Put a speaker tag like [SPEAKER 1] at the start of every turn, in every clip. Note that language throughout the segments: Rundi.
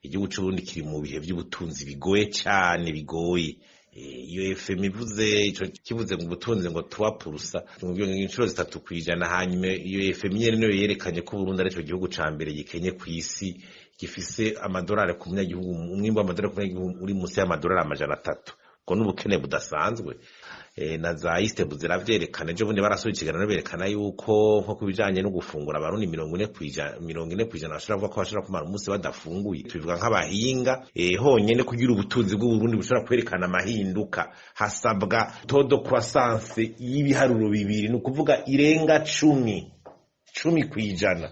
[SPEAKER 1] igihugu c'Uburundi kiri mu bihe by'ubutunzi bigoye cyane bigoye. Iyo FM ivuze ico kivuze mu butunzi ngo 3% mu inshuro 3% hanyuma iyo FM nyene niyo yerekanye ko Burundi ari cyo gihugu ca mbere gikenye ku isi gifise amadolari ku munyagihugu umwimbu w'amadolari ku munyagihugu uri munsi y'amadolari 300 ko n'ubukene budasanzwe. Na za Eastbu ziravyerekana ejo bundi barasuye ikiganiro berekana yuko nko kubijanye no gufungura abarundi 40% bashobora kuvuga ko bashobora kumara umunsi badafunguye. Tubivuga nk'abahinga honyene kugira ubutunzi bw'u Burundi bushobora kwerekana amahinduka hasabwa todo croissance y'ibiharuro bibiri no kuvuga irenga 10 kwijana.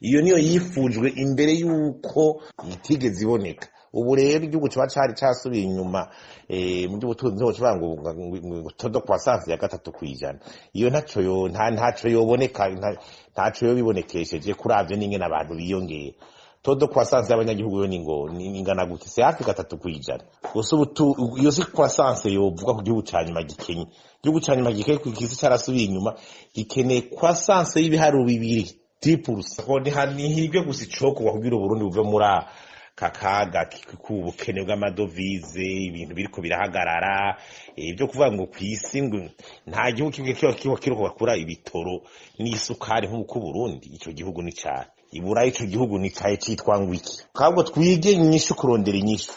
[SPEAKER 1] Iyo niyo yifujwe imbere yuko itigeze iboneka. Ubu rero igihugu kiba cari casubiye inyuma mu by'ubutunzi ho kibango todo croissance ya 3 kwijana. Iyo ntaco yoboneka ntaco yobibonekesheje kuravye n'ingene abantu biyongera. Todo croissance y'abanyagihugu yo ningo ingana gute se hafi 3 kwijana. Gusa iyo si croissance yovuga ku gihugu canyuma gikenye. Igihugu canyuma gikenye ku kisi carasubiye inyuma gikeneye croissance y'ibiharuro bibiri 10%. Ko ni hibyo gusa icoko kugira Burundi buve muri kakaga k'ubukene bw'amadovize ibintu biriko birahagarara ibyo kuvuga ngo kwisi ngo nta gihugu kiriko bakura ibitoro n'isukari nk'uko Burundi ico gihugu ni cyane ibura ico gihugu ni cyaye citwa ngwiki kabwo twige inyishu kurondera inyishu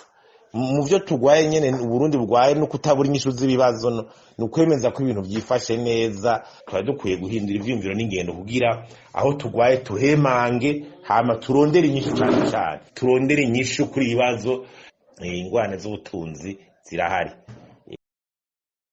[SPEAKER 1] mu byo tugwaye nyene Burundi bugwaye no kutabura inyishu z'ibibazo no kwemeza ko ibintu byifashe neza twari dukwiye guhindura ivyiyumviro n'ingendo kugira aho tugwaye tuhemange hama turondera inyishu cyane turondera inyishu kuri ibibazo ingwane z'ubutunzi zirahari.